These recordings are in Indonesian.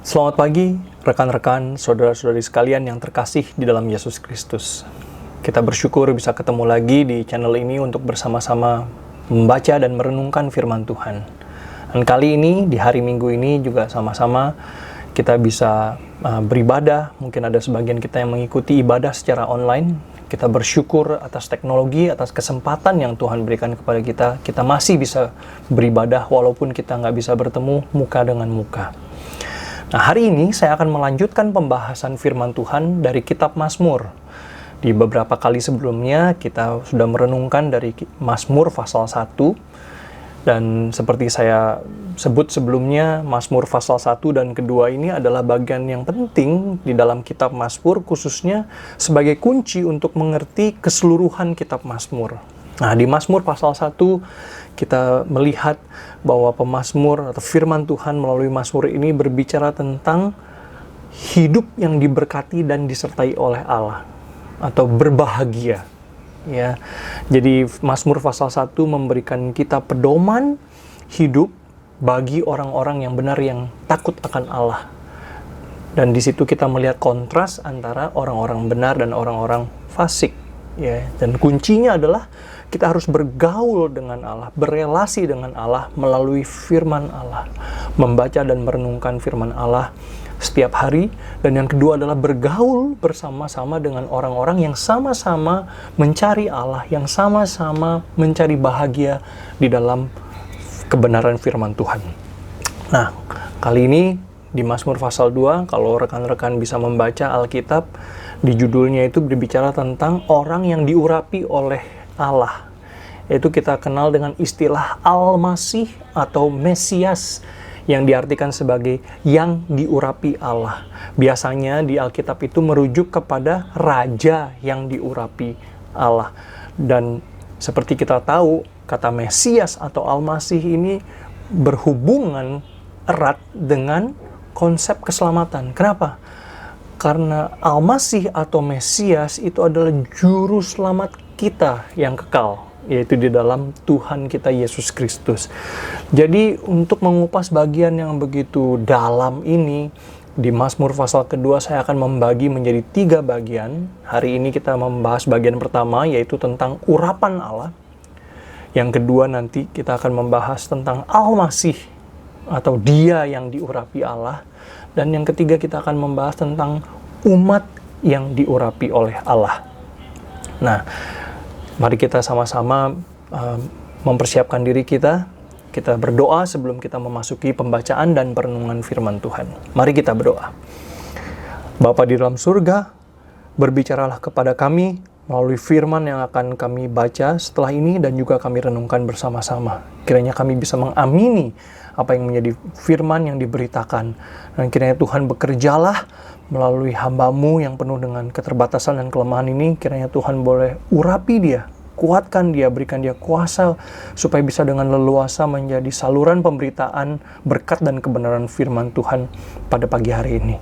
Selamat pagi, rekan-rekan, saudara-saudari sekalian yang terkasih di dalam Yesus Kristus. Kita bersyukur bisa ketemu lagi di channel ini untuk bersama-sama membaca dan merenungkan firman Tuhan. Dan kali ini, di hari Minggu ini juga sama-sama kita bisa beribadah. Mungkin ada sebagian kita yang mengikuti ibadah secara online. Kita bersyukur atas teknologi, atas kesempatan yang Tuhan berikan kepada kita. Kita masih bisa beribadah walaupun kita nggak bisa bertemu muka dengan muka. Nah, hari ini saya akan melanjutkan pembahasan firman Tuhan dari kitab Mazmur. Di beberapa kali sebelumnya kita sudah merenungkan dari Mazmur pasal 1. Dan seperti saya sebut sebelumnya, Mazmur pasal 1 dan kedua ini adalah bagian yang penting di dalam kitab Mazmur, khususnya sebagai kunci untuk mengerti keseluruhan kitab Mazmur. Nah, di Mazmur pasal 1 kita melihat bahwa pemazmur atau firman Tuhan melalui Mazmur ini berbicara tentang hidup yang diberkati dan disertai oleh Allah atau berbahagia. Ya. Jadi Mazmur pasal 1 memberikan kita pedoman hidup bagi orang-orang yang benar yang takut akan Allah. Dan di situ kita melihat kontras antara orang-orang benar dan orang-orang fasik. Ya, dan kuncinya adalah kita harus bergaul dengan Allah, berelasi dengan Allah melalui firman Allah, membaca dan merenungkan firman Allah setiap hari. Dan yang kedua adalah bergaul bersama-sama dengan orang-orang yang sama-sama mencari Allah, yang sama-sama mencari bahagia di dalam kebenaran firman Tuhan. Nah, kali ini di Mazmur pasal 2, kalau rekan-rekan bisa membaca Alkitab, di judulnya itu berbicara tentang orang yang diurapi oleh Allah. Itu kita kenal dengan istilah Al-Masih atau Mesias, yang diartikan sebagai yang diurapi Allah. Biasanya di Alkitab itu merujuk kepada raja yang diurapi Allah. Dan seperti kita tahu, kata Mesias atau Al-Masih ini berhubungan erat dengan konsep keselamatan. Kenapa? Karena Al-Masih atau Mesias itu adalah juru selamat kita yang kekal, yaitu di dalam Tuhan kita Yesus Kristus. Jadi untuk mengupas bagian yang begitu dalam ini, di Mazmur pasal kedua saya akan membagi menjadi 3 bagian. Hari ini kita membahas bagian pertama, yaitu tentang urapan Allah. Yang kedua nanti kita akan membahas tentang Al-Masih atau dia yang diurapi Allah. Dan yang ketiga kita akan membahas tentang umat yang diurapi oleh Allah. Nah, mari kita sama-sama mempersiapkan diri kita. Kita berdoa sebelum kita memasuki pembacaan dan perenungan firman Tuhan. Mari kita berdoa. Bapa di dalam surga, berbicaralah kepada kami melalui firman yang akan kami baca setelah ini dan juga kami renungkan bersama-sama. Kiranya kami bisa mengamini apa yang menjadi firman yang diberitakan. Dan kiranya Tuhan bekerjalah melalui hamba-Mu yang penuh dengan keterbatasan dan kelemahan ini. Kiranya Tuhan boleh urapi dia, kuatkan dia, berikan dia kuasa supaya bisa dengan leluasa menjadi saluran pemberitaan berkat dan kebenaran firman Tuhan pada pagi hari ini.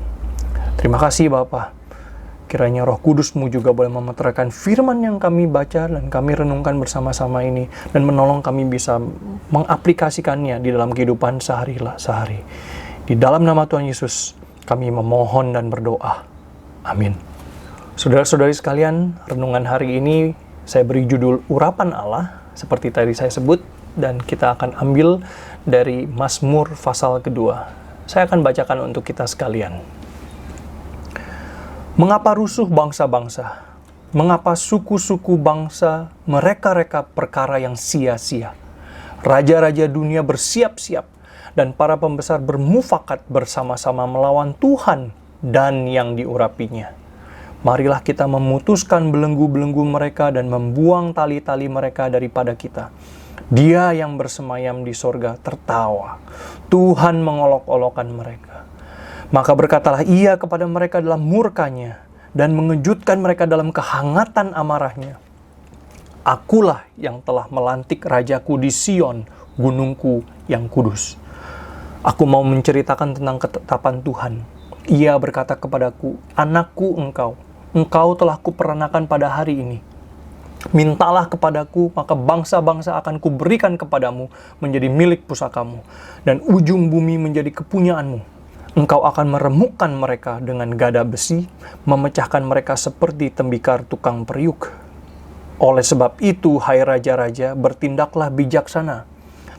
Terima kasih Bapa. Kiranya Roh Kudus-Mu juga boleh memeteraikan firman yang kami baca dan kami renungkan bersama-sama ini, dan menolong kami bisa mengaplikasikannya di dalam kehidupan sehari. Di dalam nama Tuhan Yesus, kami memohon dan berdoa. Amin. Saudara-saudari sekalian, renungan hari ini saya beri judul Urapan Allah, seperti tadi saya sebut, dan kita akan ambil dari Mazmur pasal kedua. Saya akan bacakan untuk kita sekalian. Mengapa rusuh bangsa-bangsa? Mengapa suku-suku bangsa mereka-reka perkara yang sia-sia? Raja-raja dunia bersiap-siap dan para pembesar bermufakat bersama-sama melawan Tuhan dan yang diurapinya. Marilah kita memutuskan belenggu-belenggu mereka dan membuang tali-tali mereka daripada kita. Dia yang bersemayam di sorga tertawa. Tuhan mengolok-olokkan mereka. Maka berkatalah ia kepada mereka dalam murkanya dan mengejutkan mereka dalam kehangatan amarahnya. Akulah yang telah melantik rajaku di Sion, gunungku yang kudus. Aku mau menceritakan tentang ketetapan Tuhan. Ia berkata kepadaku, anakku engkau telah kuperanakan pada hari ini. Mintalah kepadaku, maka bangsa-bangsa akan kuberikan kepadamu menjadi milik pusakamu, dan ujung bumi menjadi kepunyaanmu. Engkau akan meremukkan mereka dengan gada besi, memecahkan mereka seperti tembikar tukang periuk. Oleh sebab itu, hai raja-raja, bertindaklah bijaksana.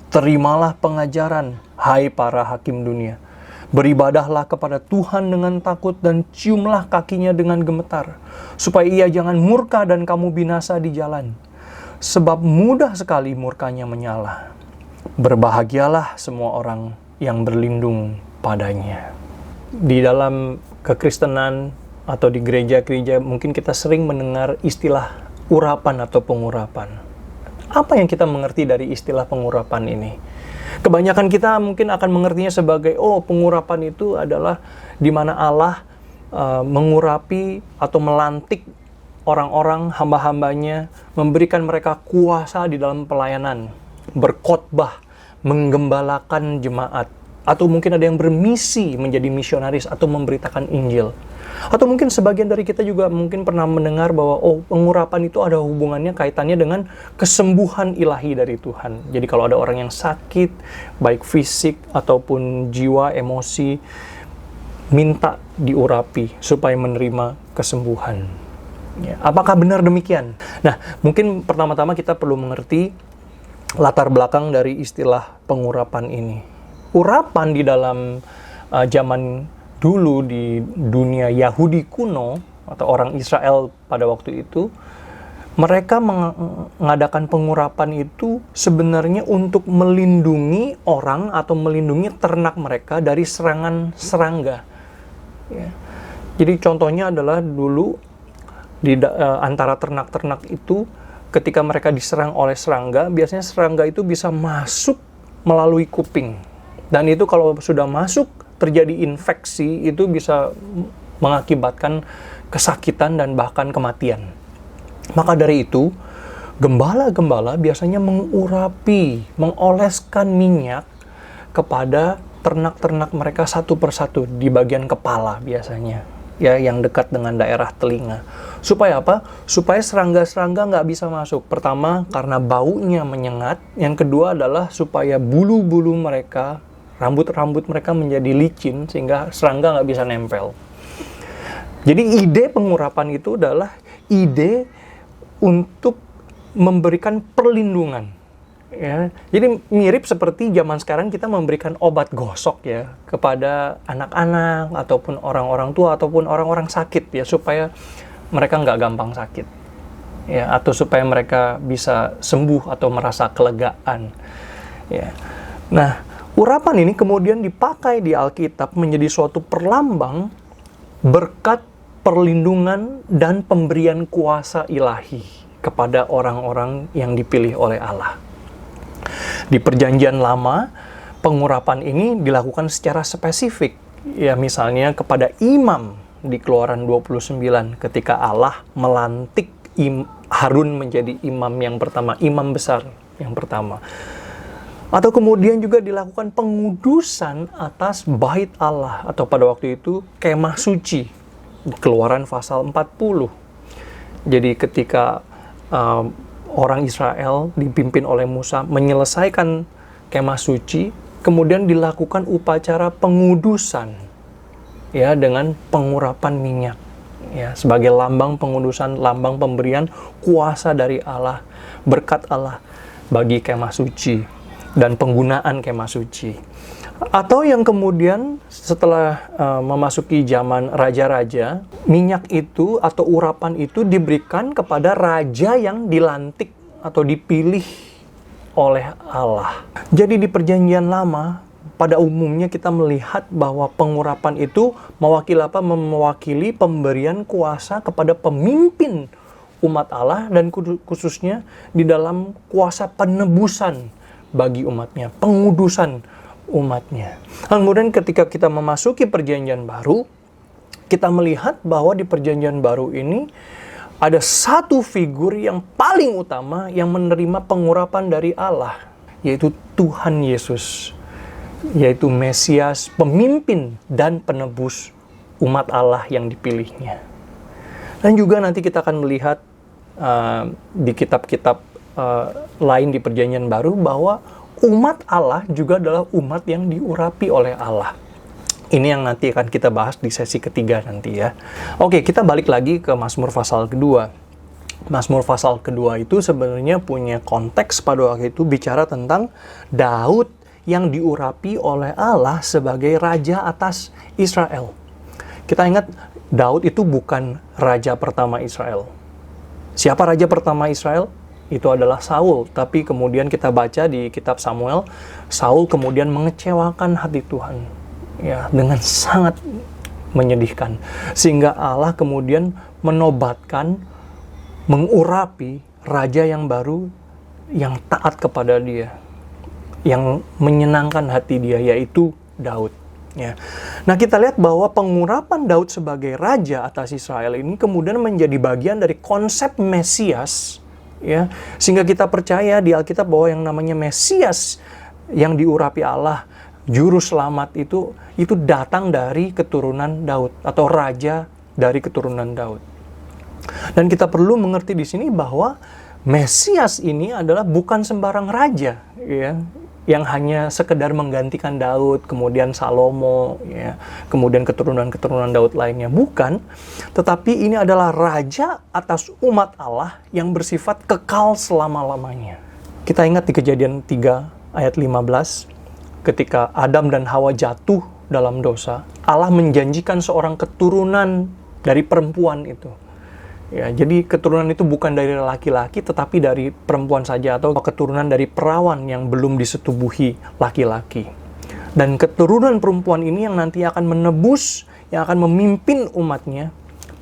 Terimalah pengajaran, hai para hakim dunia. Beribadahlah kepada Tuhan dengan takut dan ciumlah kakinya dengan gemetar, supaya ia jangan murka dan kamu binasa di jalan. Sebab mudah sekali murkanya menyala. Berbahagialah semua orang yang berlindung padanya. Di dalam kekristenan atau di gereja-gereja mungkin kita sering mendengar istilah urapan atau pengurapan. Apa yang kita mengerti dari istilah pengurapan ini? Kebanyakan kita mungkin akan mengertinya sebagai, pengurapan itu adalah di mana Allah mengurapi atau melantik orang-orang, hamba-hambanya, memberikan mereka kuasa di dalam pelayanan, berkhotbah, menggembalakan jemaat, atau mungkin ada yang bermisi menjadi misionaris atau memberitakan Injil. Atau mungkin sebagian dari kita juga mungkin pernah mendengar bahwa pengurapan itu ada hubungannya, kaitannya dengan kesembuhan ilahi dari Tuhan. Jadi kalau ada orang yang sakit, baik fisik ataupun jiwa, emosi, minta diurapi supaya menerima kesembuhan. Ya, apakah benar demikian? Nah, mungkin pertama-tama kita perlu mengerti latar belakang dari istilah pengurapan ini. Urapan di dalam zaman dulu di dunia Yahudi kuno atau orang Israel pada waktu itu, mereka mengadakan pengurapan itu sebenarnya untuk melindungi orang atau melindungi ternak mereka dari serangan serangga. Ya. Jadi contohnya adalah dulu di antara ternak-ternak itu, ketika mereka diserang oleh serangga, biasanya serangga itu bisa masuk melalui kuping. Dan itu kalau sudah masuk, terjadi infeksi, itu bisa mengakibatkan kesakitan dan bahkan kematian. Maka dari itu, gembala-gembala biasanya mengurapi, mengoleskan minyak kepada ternak-ternak mereka satu persatu di bagian kepala biasanya, ya, yang dekat dengan daerah telinga. Supaya apa? Supaya serangga-serangga nggak bisa masuk. Pertama, karena baunya menyengat. Yang kedua adalah supaya bulu-bulu mereka, rambut-rambut mereka menjadi licin sehingga serangga nggak bisa nempel. Jadi ide pengurapan itu adalah ide untuk memberikan perlindungan. Ya, jadi mirip seperti zaman sekarang kita memberikan obat gosok ya kepada anak-anak ataupun orang-orang tua ataupun orang-orang sakit ya, supaya mereka nggak gampang sakit ya, atau supaya mereka bisa sembuh atau merasa kelegaan ya. Nah, urapan ini kemudian dipakai di Alkitab menjadi suatu perlambang berkat perlindungan dan pemberian kuasa ilahi kepada orang-orang yang dipilih oleh Allah. Di Perjanjian Lama, pengurapan ini dilakukan secara spesifik. Ya, misalnya kepada imam di Keluaran 29 ketika Allah melantik Harun menjadi imam yang pertama, imam besar yang pertama. Atau kemudian juga dilakukan pengudusan atas bait Allah atau pada waktu itu kemah suci di Keluaran pasal 40. Jadi ketika orang Israel dipimpin oleh Musa menyelesaikan kemah suci, kemudian dilakukan upacara pengudusan ya dengan pengurapan minyak ya sebagai lambang pengudusan, lambang pemberian kuasa dari Allah, berkat Allah bagi kemah suci dan penggunaan kemah suci. Atau yang kemudian setelah memasuki zaman raja-raja, minyak itu atau urapan itu diberikan kepada raja yang dilantik atau dipilih oleh Allah. Jadi di Perjanjian Lama, pada umumnya kita melihat bahwa pengurapan itu mewakili apa? Mewakili pemberian kuasa kepada pemimpin umat Allah dan khususnya di dalam kuasa penebusan bagi umatnya, pengudusan umatnya. Kemudian ketika kita memasuki Perjanjian Baru, kita melihat bahwa di Perjanjian Baru ini ada satu figur yang paling utama yang menerima pengurapan dari Allah, yaitu Tuhan Yesus, yaitu Mesias, pemimpin dan penebus umat Allah yang dipilihnya. Dan juga nanti kita akan melihat di kitab-kitab lain di Perjanjian Baru bahwa umat Allah juga adalah umat yang diurapi oleh Allah. Ini yang nanti akan kita bahas di sesi ketiga nanti ya. Oke, kita balik lagi ke Mazmur pasal kedua. Mazmur pasal kedua itu sebenarnya punya konteks pada waktu itu bicara tentang Daud yang diurapi oleh Allah sebagai raja atas Israel. Kita ingat, Daud itu bukan raja pertama Israel. Siapa raja pertama Israel? Itu adalah Saul. Tapi kemudian kita baca di kitab Samuel, Saul kemudian mengecewakan hati Tuhan. Ya, dengan sangat menyedihkan. Sehingga Allah kemudian menobatkan, mengurapi raja yang baru, yang taat kepada dia, yang menyenangkan hati dia, yaitu Daud. Ya. Nah, kita lihat bahwa pengurapan Daud sebagai raja atas Israel ini kemudian menjadi bagian dari konsep Mesias, ya, sehingga kita percaya di Alkitab bahwa yang namanya Mesias yang diurapi Allah, Juru Selamat itu datang dari keturunan Daud, atau raja dari keturunan Daud. Dan kita perlu mengerti di sini bahwa Mesias ini adalah bukan sembarang raja, ya, yang hanya sekedar menggantikan Daud, kemudian Salomo, ya, kemudian keturunan-keturunan Daud lainnya. Bukan, tetapi ini adalah raja atas umat Allah yang bersifat kekal selama-lamanya. Kita ingat di Kejadian 3 ayat 15, ketika Adam dan Hawa jatuh dalam dosa, Allah menjanjikan seorang keturunan dari perempuan itu. Ya, jadi keturunan itu bukan dari laki-laki, tetapi dari perempuan saja, atau keturunan dari perawan yang belum disetubuhi laki-laki. Dan keturunan perempuan ini yang nanti akan menebus, yang akan memimpin umatnya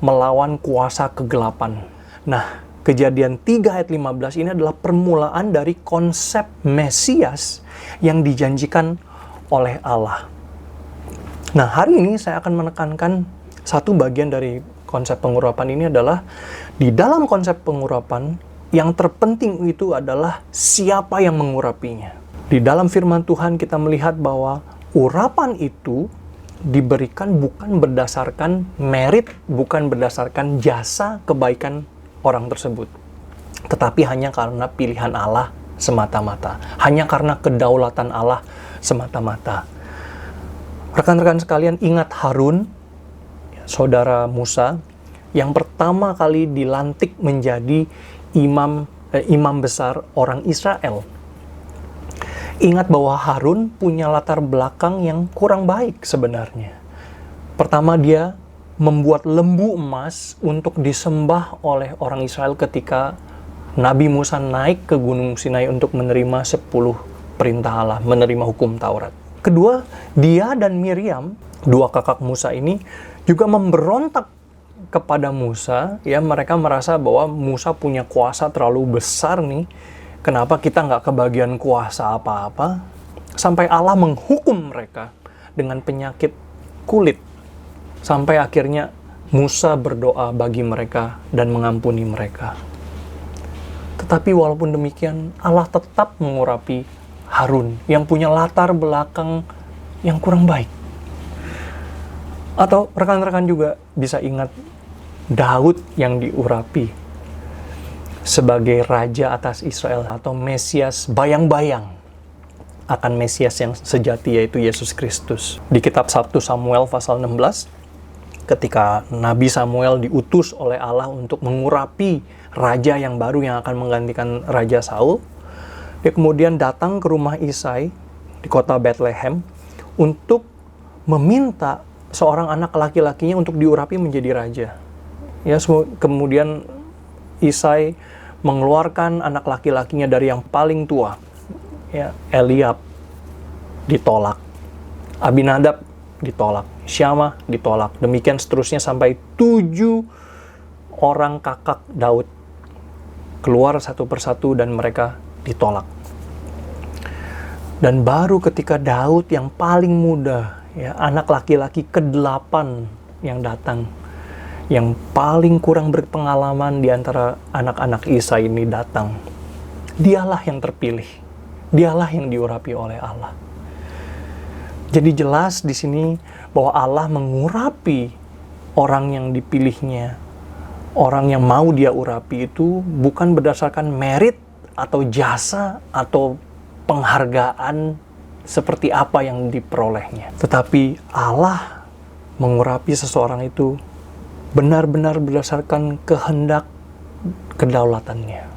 melawan kuasa kegelapan. Nah, Kejadian 3 ayat 15 ini adalah permulaan dari konsep Mesias yang dijanjikan oleh Allah. Nah, hari ini saya akan menekankan satu bagian dari konsep pengurapan ini adalah, di dalam konsep pengurapan, yang terpenting itu adalah siapa yang mengurapinya. Di dalam firman Tuhan kita melihat bahwa urapan itu diberikan bukan berdasarkan merit, bukan berdasarkan jasa kebaikan orang tersebut, tetapi hanya karena pilihan Allah semata-mata, hanya karena kedaulatan Allah semata-mata. Rekan-rekan sekalian, ingat Harun, saudara Musa, yang pertama kali dilantik menjadi imam besar orang Israel. Ingat bahwa Harun punya latar belakang yang kurang baik sebenarnya. Pertama, dia membuat lembu emas untuk disembah oleh orang Israel ketika Nabi Musa naik ke Gunung Sinai untuk menerima 10 perintah Allah, menerima hukum Taurat. Kedua, dia dan Miriam, dua kakak Musa ini, juga memberontak kepada Musa. Ya, mereka merasa bahwa Musa punya kuasa terlalu besar nih, kenapa kita nggak kebagian kuasa apa-apa, sampai Allah menghukum mereka dengan penyakit kulit. Sampai akhirnya Musa berdoa bagi mereka dan mengampuni mereka. Tetapi walaupun demikian, Allah tetap mengurapi Harun yang punya latar belakang yang kurang baik. Atau rekan-rekan juga bisa ingat Daud yang diurapi sebagai raja atas Israel, atau Mesias bayang-bayang akan Mesias yang sejati, yaitu Yesus Kristus. Di kitab 1 Samuel pasal 16, ketika Nabi Samuel diutus oleh Allah untuk mengurapi raja yang baru yang akan menggantikan Raja Saul, dia kemudian datang ke rumah Isai di kota Bethlehem untuk meminta seorang anak laki-lakinya untuk diurapi menjadi raja. Ya, kemudian Isai mengeluarkan anak laki-lakinya dari yang paling tua. Ya, Eliab ditolak, Abinadab ditolak, Syama ditolak. Demikian seterusnya sampai 7 orang kakak Daud keluar satu persatu dan mereka ditolak. Dan baru ketika Daud yang paling muda, ya, anak laki-laki ke-8 yang datang, yang paling kurang berpengalaman di antara anak-anak Isai ini datang, dialah yang terpilih, dialah yang diurapi oleh Allah. Jadi jelas di sini bahwa Allah mengurapi orang yang dipilihnya, orang yang mau dia urapi itu bukan berdasarkan merit atau jasa atau penghargaan seperti apa yang diperolehnya. Tetapi Allah mengurapi seseorang itu benar-benar berdasarkan kehendak kedaulatannya.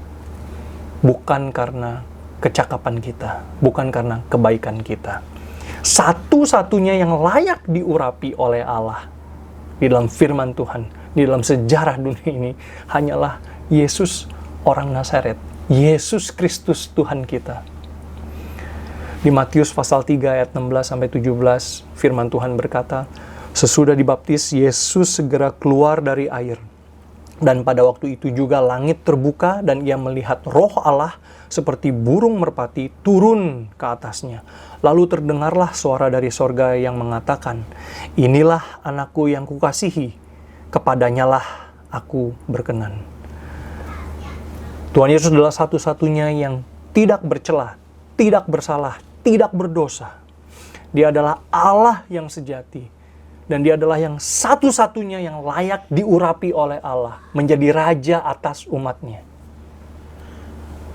Bukan karena kecakapan kita, bukan karena kebaikan kita. Satu-satunya yang layak diurapi oleh Allah di dalam firman Tuhan, di dalam sejarah dunia ini, hanyalah Yesus orang Nazaret, Yesus Kristus Tuhan kita. Di Matius pasal 3 ayat 16-17, firman Tuhan berkata, sesudah dibaptis, Yesus segera keluar dari air. Dan pada waktu itu juga langit terbuka dan ia melihat Roh Allah seperti burung merpati turun ke atasnya. Lalu terdengarlah suara dari sorga yang mengatakan, inilah anakku yang kukasihi, kepadanyalah aku berkenan. Tuhan Yesus adalah satu-satunya yang tidak bercela, tidak bersalah, tidak berdosa. Dia adalah Allah yang sejati. Dan dia adalah yang satu-satunya yang layak diurapi oleh Allah, menjadi raja atas umatnya.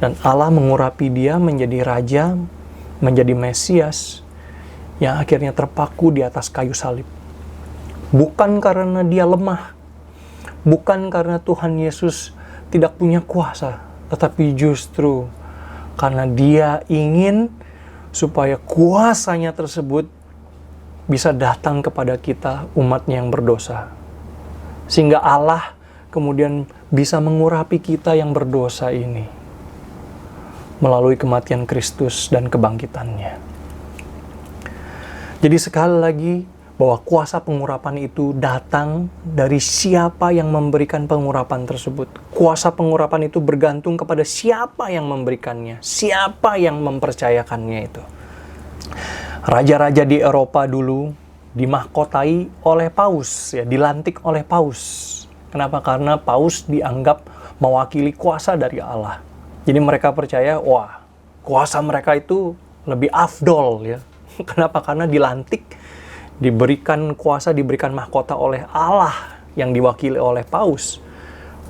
Dan Allah mengurapi dia menjadi raja, menjadi Mesias, yang akhirnya terpaku di atas kayu salib. Bukan karena dia lemah, bukan karena Tuhan Yesus tidak punya kuasa, tetapi justru karena dia ingin supaya kuasanya tersebut bisa datang kepada kita, umatnya yang berdosa. Sehingga Allah kemudian bisa mengurapi kita yang berdosa ini melalui kematian Kristus dan kebangkitannya. Jadi sekali lagi, bahwa kuasa pengurapan itu datang dari siapa yang memberikan pengurapan tersebut. Kuasa pengurapan itu bergantung kepada siapa yang memberikannya, siapa yang mempercayakannya itu. Raja-raja di Eropa dulu dimahkotai oleh paus, ya, dilantik oleh paus. Kenapa? Karena paus dianggap mewakili kuasa dari Allah. Jadi mereka percaya, wah, kuasa mereka itu lebih afdol, ya. Kenapa? Karena dilantik, diberikan kuasa, diberikan mahkota oleh Allah yang diwakili oleh paus.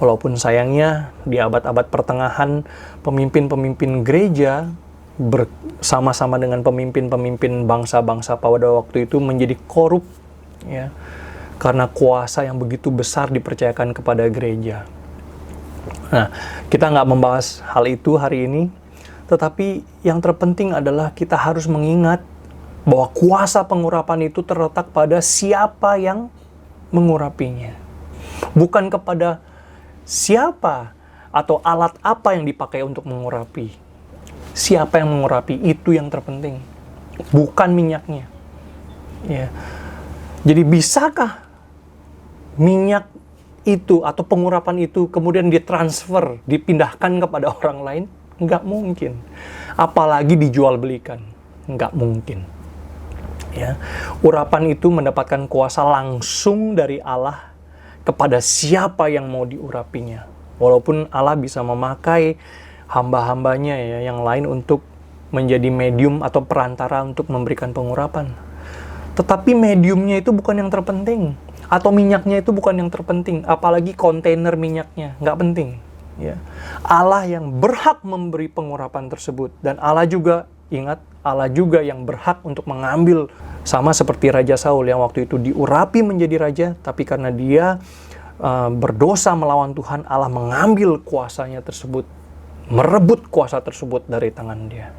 Walaupun sayangnya di abad-abad pertengahan, pemimpin-pemimpin gereja bersama-sama dengan pemimpin-pemimpin bangsa-bangsa pada waktu itu menjadi korup, ya, karena kuasa yang begitu besar dipercayakan kepada gereja. Nah, kita nggak membahas hal itu hari ini, tetapi yang terpenting adalah kita harus mengingat bahwa kuasa pengurapan itu terletak pada siapa yang mengurapinya, bukan kepada siapa atau alat apa yang dipakai untuk mengurapi. Siapa yang mengurapi itu yang terpenting, bukan minyaknya. Ya. Jadi bisakah minyak itu atau pengurapan itu kemudian ditransfer, dipindahkan kepada orang lain? Nggak mungkin. Apalagi dijual belikan, nggak mungkin. Ya. Urapan itu mendapatkan kuasa langsung dari Allah kepada siapa yang mau diurapinya. Walaupun Allah bisa memakai hamba-hambanya, ya, yang lain untuk menjadi medium atau perantara untuk memberikan pengurapan. Tetapi mediumnya itu bukan yang terpenting, atau minyaknya itu bukan yang terpenting, apalagi kontainer minyaknya, nggak penting. Ya. Allah yang berhak memberi pengurapan tersebut, dan Allah juga, ingat, Allah juga yang berhak untuk mengambil, sama seperti Raja Saul yang waktu itu diurapi menjadi raja, tapi karena dia berdosa melawan Tuhan, Allah mengambil kuasanya tersebut, merebut kuasa tersebut dari tangan dia.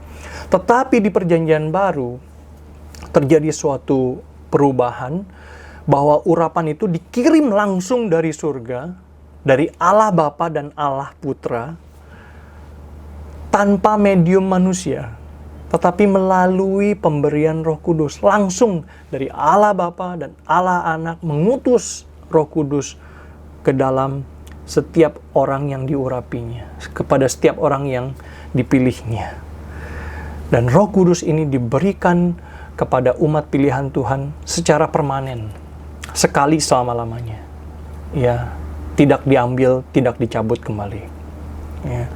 Tetapi di perjanjian baru terjadi suatu perubahan, bahwa urapan itu dikirim langsung dari surga, dari Allah Bapa dan Allah Putra, tanpa medium manusia, tetapi melalui pemberian Roh Kudus, langsung dari Allah Bapa dan Allah Anak mengutus Roh Kudus ke dalam setiap orang yang diurapinya, kepada setiap orang yang dipilihnya. Dan Roh Kudus ini diberikan kepada umat pilihan Tuhan secara permanen, sekali selama-lamanya. Ya, tidak diambil, tidak dicabut kembali. Ya.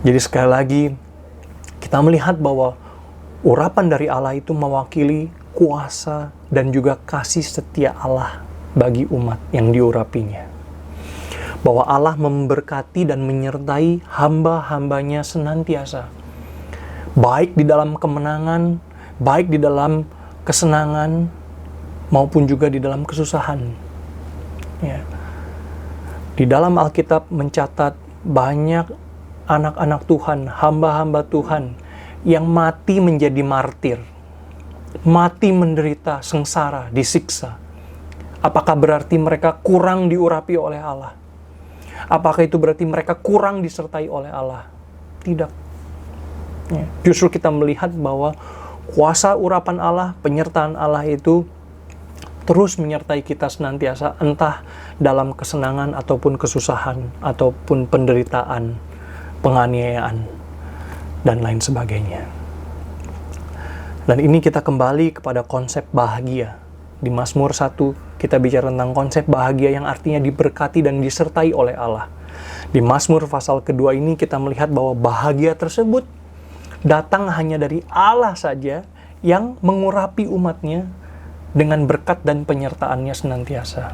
Jadi sekali lagi, kita melihat bahwa urapan dari Allah itu mewakili kuasa dan juga kasih setia Allah bagi umat yang diurapinya. Bahwa Allah memberkati dan menyertai hamba-hambanya senantiasa, baik di dalam kemenangan baik di dalam kesenangan maupun juga di dalam kesusahan. Ya. Di dalam Alkitab mencatat banyak anak-anak Tuhan, hamba-hamba Tuhan yang mati menjadi martir, mati menderita sengsara, disiksa. Apakah berarti mereka kurang diurapi oleh Allah? Apakah itu berarti mereka kurang disertai oleh Allah? Tidak. Ya. Justru kita melihat bahwa kuasa urapan Allah, penyertaan Allah itu terus menyertai kita senantiasa, entah dalam kesenangan ataupun kesusahan, ataupun penderitaan, penganiayaan, dan lain sebagainya. Dan ini kita kembali kepada konsep bahagia. Di Mazmur 1, kita bicara tentang konsep bahagia yang artinya diberkati dan disertai oleh Allah. Di Mazmur pasal kedua ini kita melihat bahwa bahagia tersebut datang hanya dari Allah saja yang mengurapi umatnya dengan berkat dan penyertaannya senantiasa.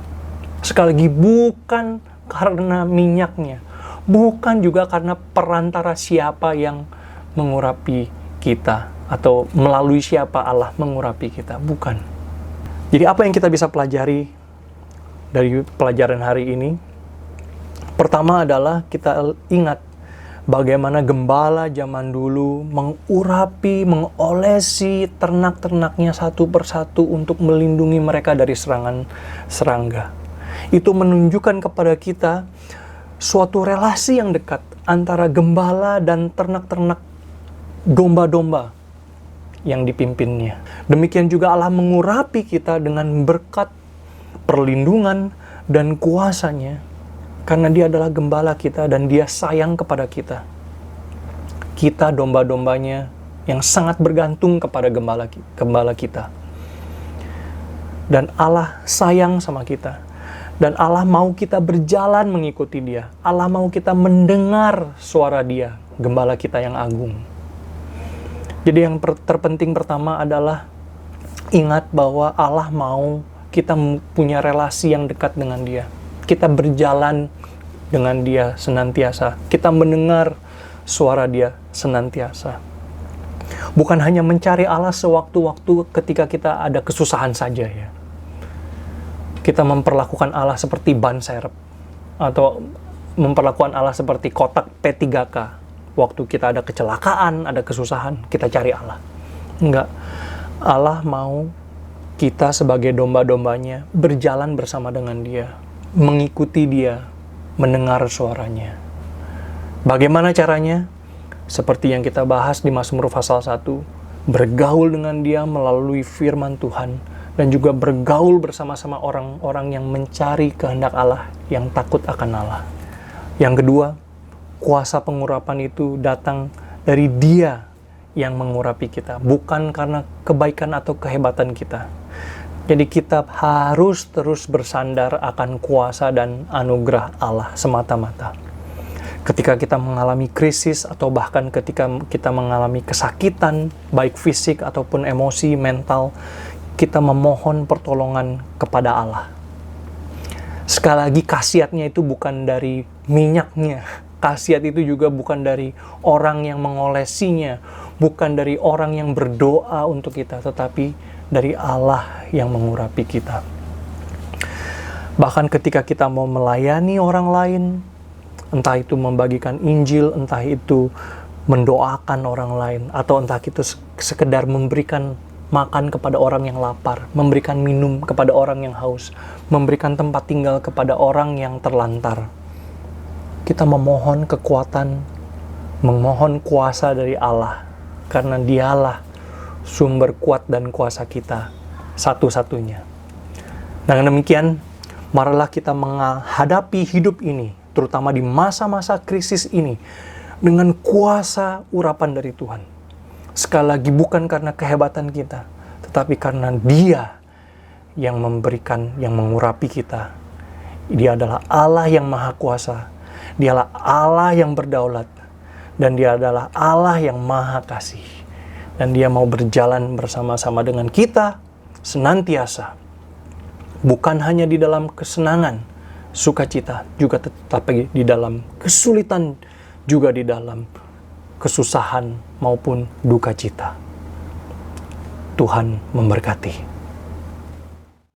Sekali lagi, bukan karena minyaknya, bukan juga karena perantara siapa yang mengurapi kita, atau melalui siapa Allah mengurapi kita, bukan. Jadi apa yang kita bisa pelajari dari pelajaran hari ini? Pertama adalah kita ingat bagaimana gembala zaman dulu mengurapi, mengolesi ternak-ternaknya satu persatu untuk melindungi mereka dari serangan serangga. Itu menunjukkan kepada kita suatu relasi yang dekat antara gembala dan ternak-ternak domba-domba yang dipimpinnya. Demikian juga Allah mengurapi kita dengan berkat, perlindungan, dan kuasanya, karena Dia adalah gembala kita dan Dia sayang kepada kita. Kita domba-dombanya yang sangat bergantung kepada gembala kita. Dan Allah sayang sama kita. Dan Allah mau kita berjalan mengikuti Dia. Allah mau kita mendengar suara Dia, gembala kita yang agung. Jadi yang terpenting pertama adalah ingat bahwa Allah mau kita punya relasi yang dekat dengan Dia. Kita berjalan dengan Dia senantiasa. Kita mendengar suara Dia senantiasa. Bukan hanya mencari Allah sewaktu-waktu ketika kita ada kesusahan saja ya. Kita memperlakukan Allah seperti ban serep, atau memperlakukan Allah seperti kotak P3K. Waktu kita ada kecelakaan, ada kesusahan, kita cari Allah. Enggak. Allah mau kita sebagai domba-dombanya berjalan bersama dengan Dia, mengikuti Dia, mendengar suaranya. Bagaimana caranya? Seperti yang kita bahas di Mazmur pasal 1, bergaul dengan Dia melalui firman Tuhan, dan juga bergaul bersama-sama orang-orang yang mencari kehendak Allah, yang takut akan Allah. Yang kedua, kuasa pengurapan itu datang dari Dia yang mengurapi kita, bukan karena kebaikan atau kehebatan kita. Jadi kita harus terus bersandar akan kuasa dan anugerah Allah semata-mata. Ketika kita mengalami krisis atau bahkan ketika kita mengalami kesakitan, baik fisik ataupun emosi, mental, kita memohon pertolongan kepada Allah. Sekali lagi, khasiatnya itu bukan dari minyaknya. Khasiat itu juga bukan dari orang yang mengolesinya, bukan dari orang yang berdoa untuk kita, tetapi dari Allah yang mengurapi kita. Bahkan ketika kita mau melayani orang lain, entah itu membagikan Injil, entah itu mendoakan orang lain, atau entah itu sekedar memberikan makan kepada orang yang lapar, memberikan minum kepada orang yang haus, memberikan tempat tinggal kepada orang yang terlantar. Kita memohon kekuatan, memohon kuasa dari Allah, karena Dialah sumber kuat dan kuasa kita satu-satunya. Dengan demikian, marilah kita menghadapi hidup ini, terutama di masa-masa krisis ini, dengan kuasa urapan dari Tuhan. Sekali lagi, bukan karena kehebatan kita, tetapi karena Dia yang memberikan, yang mengurapi kita. Dia adalah Allah yang maha kuasa. Dialah Allah yang berdaulat, dan Dia adalah Allah yang maha kasih. Dan Dia mau berjalan bersama-sama dengan kita senantiasa. Bukan hanya di dalam kesenangan, sukacita, juga tetapi di dalam kesulitan, juga di dalam kesusahan maupun duka cita. Tuhan memberkati.